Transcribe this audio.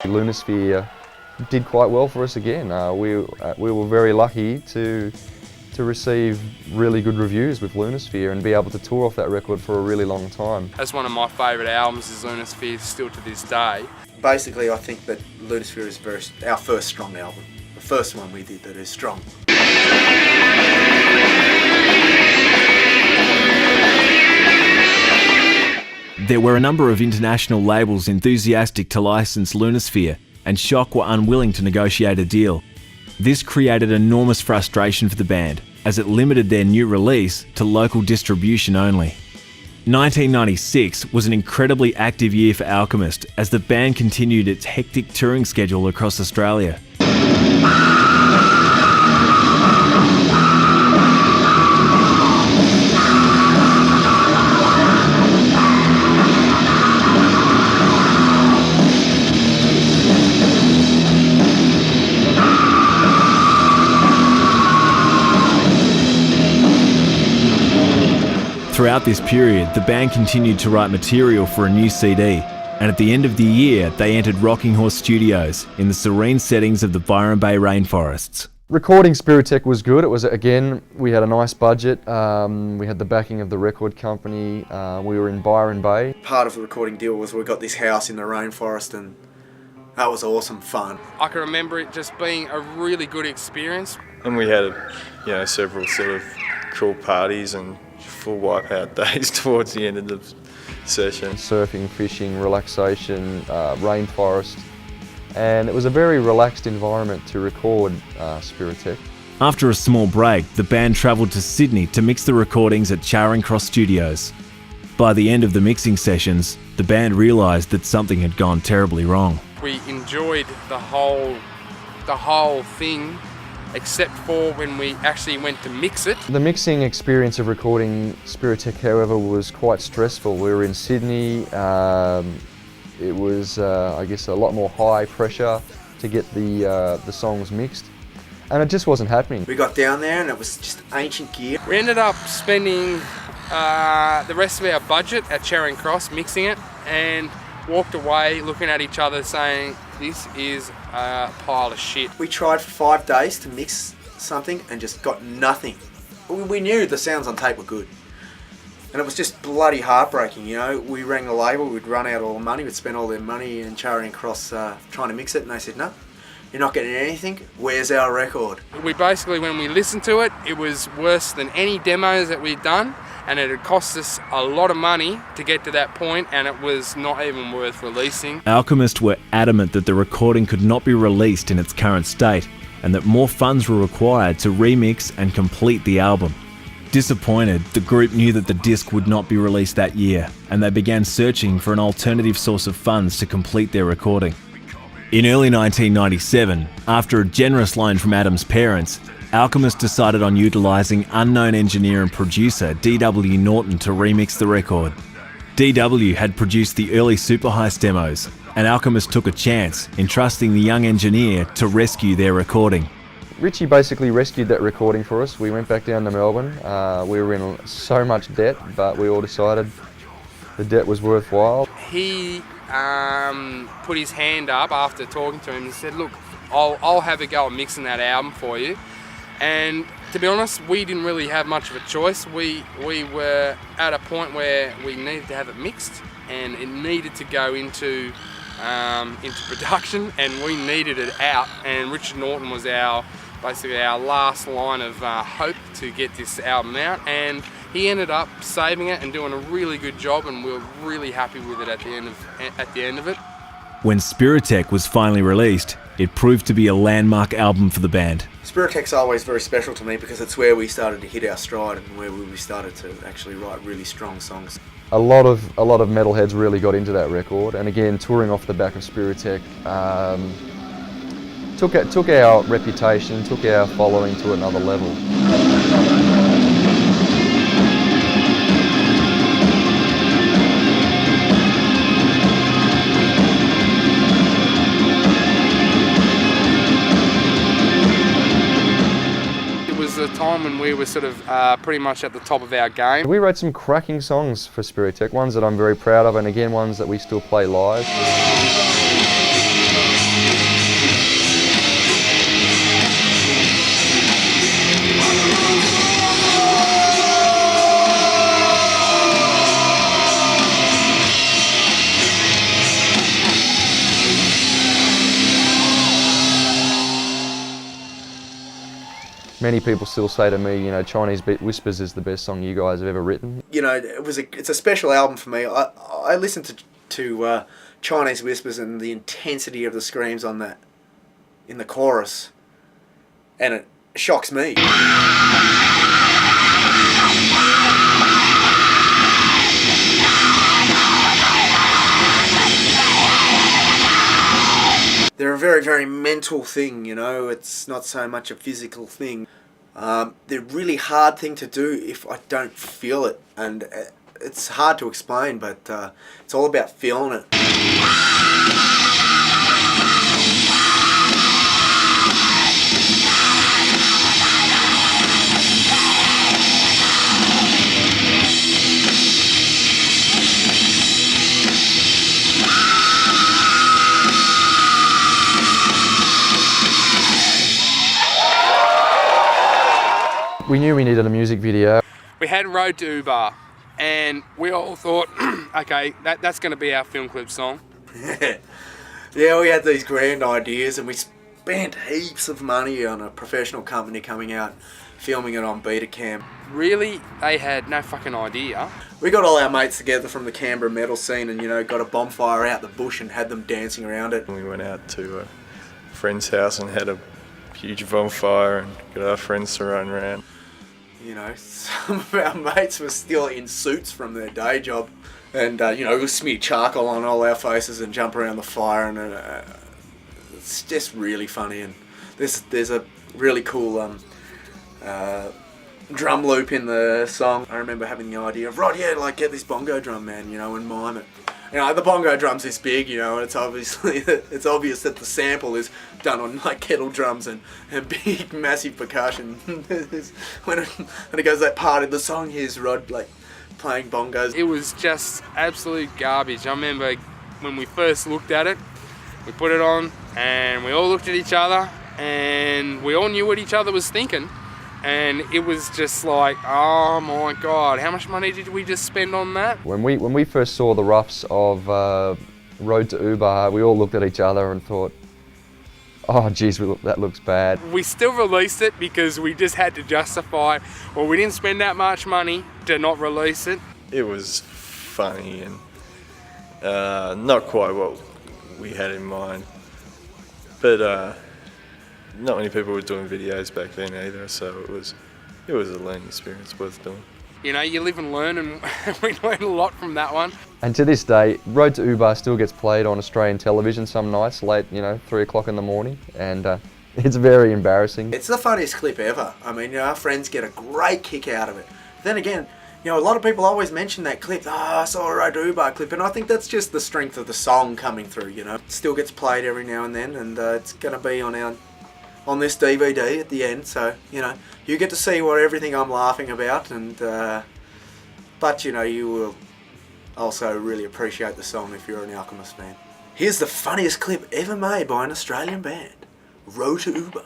Lunasphere did quite well for us again. We were very lucky to receive really good reviews with Lunasphere and be able to tour off that record for a really long time. That's one of my favourite albums, is Lunasphere, still to this day. Basically, I think that Lunasphere is our first strong album. The first one we did that is strong. There were a number of international labels enthusiastic to license Lunasphere, and Shock were unwilling to negotiate a deal. This created enormous frustration for the band, as it limited their new release to local distribution only. 1996 was an incredibly active year for Alchemist, as the band continued its hectic touring schedule across Australia. Throughout this period, the band continued to write material for a new CD, and at the end of the year, they entered Rocking Horse Studios in the serene settings of the Byron Bay rainforests. Recording Spiritech was good. It was, again, we had a nice budget. We had the backing of the record company. We were in Byron Bay. Part of the recording deal was we got this house in the rainforest, and that was awesome fun. I can remember it just being a really good experience. And we had, several sort of cool parties and full wipeout days towards the end of the session. Surfing, fishing, relaxation, rainforest, and it was a very relaxed environment to record Spiritech. After a small break, the band travelled to Sydney to mix the recordings at Charing Cross Studios. By the end of the mixing sessions, the band realised that something had gone terribly wrong. We enjoyed the whole thing, except for when we actually went to mix it. The mixing experience of recording Spiritech, however, was quite stressful. We were in Sydney. It was, I guess, a lot more high pressure to get the songs mixed, and it just wasn't happening. We got down there and it was just ancient gear. We ended up spending the rest of our budget at Charing Cross mixing it, and walked away looking at each other saying, this is a pile of shit. We tried for 5 days to mix something and just got nothing. We knew the sounds on tape were good. And it was just bloody heartbreaking, We rang the label, we'd run out all the money, we'd spend all their money in Charing Cross trying to mix it, and they said, no, you're not getting anything, where's our record? We basically, when we listened to it, it was worse than any demos that we'd done, and it had cost us a lot of money to get to that point, and it was not even worth releasing. Alchemist were adamant that the recording could not be released in its current state, and that more funds were required to remix and complete the album. Disappointed, the group knew that the disc would not be released that year, and they began searching for an alternative source of funds to complete their recording. In early 1997, after a generous loan from Adam's parents, Alchemist decided on utilising unknown engineer and producer D.W. Norton to remix the record. D.W. had produced the early Super Heist demos, and Alchemist took a chance, entrusting the young engineer to rescue their recording. Richie basically rescued that recording for us. We went back down to Melbourne. We were in so much debt, but we all decided the debt was worthwhile. He put his hand up after talking to him and said, look, I'll have a go at mixing that album for you. And to be honest, we didn't really have much of a choice. We were at a point where we needed to have it mixed, and it needed to go into production, and we needed it out. And Richard Norton was basically our last line of hope to get this album out, and he ended up saving it and doing a really good job, and we were really happy with it at the end of it. When Spiritech was finally released, it proved to be a landmark album for the band. Spiritech's always very special to me because it's where we started to hit our stride and where we started to actually write really strong songs. A lot of metalheads really got into that record, and again, touring off the back of Spiritech took our reputation, took our following to another level. A time when we were sort of pretty much at the top of our game. We wrote some cracking songs for Spiritech, ones that I'm very proud of, and again ones that we still play live. Many people still say to me, you know, Chinese Whispers is the best song you guys have ever written. You know, it's a special album for me. I listened to Chinese Whispers and the intensity of the screams on that in the chorus, and it shocks me. They're a very, very mental thing, you know. It's not so much a physical thing. They're a really hard thing to do if I don't feel it, and it's hard to explain, but it's all about feeling it. We knew we needed a music video. We had Road to Ubar, and we all thought, okay, that's going to be our film clip song. Yeah, we had these grand ideas, and we spent heaps of money on a professional company coming out, filming it on Betacam. Really, they had no fucking idea. We got all our mates together from the Canberra metal scene and, you know, got a bonfire out the bush and had them dancing around it. We went out to a friend's house and had a huge bonfire and got our friends to run around. You know, some of our mates were still in suits from their day job, and you know, we'll smear charcoal on all our faces and jump around the fire, and it's just really funny. And there's a really cool drum loop in the song. I remember having the idea of, right, yeah, like get this bongo drum, man, you know, and mime it. You know, the bongo drum's this big, you know, and it's obvious that the sample is done on like kettle drums and big, massive percussion. when it goes that part of the song, here's Rod like playing bongos. It was just absolute garbage. I remember when we first looked at it, we put it on and we all looked at each other and we all knew what each other was thinking. And it was just like, oh my God, how much money did we just spend on that? When we first saw the roughs of Road to Ubar, we all looked at each other and thought, oh geez, that looks bad. We still released it because we just had to justify, well, we didn't spend that much money to not release it. It was funny and not quite what we had in mind, but not many people were doing videos back then either, so it was a learning experience worth doing. You know, you live and learn, and we learned a lot from that one. And to this day, Road to Ubar still gets played on Australian television some nights, late, you know, 3 o'clock in the morning, and it's very embarrassing. It's the funniest clip ever. I mean, you know, our friends get a great kick out of it. Then again, you know, a lot of people always mention that clip, I saw a Road to Ubar clip, and I think that's just the strength of the song coming through, you know. It still gets played every now and then, and it's going to be on this DVD at the end, so, you know, you get to see everything I'm laughing about, and but, you know, you will also really appreciate the song if you're an Alchemist fan. Here's the funniest clip ever made by an Australian band, Road to Ubar.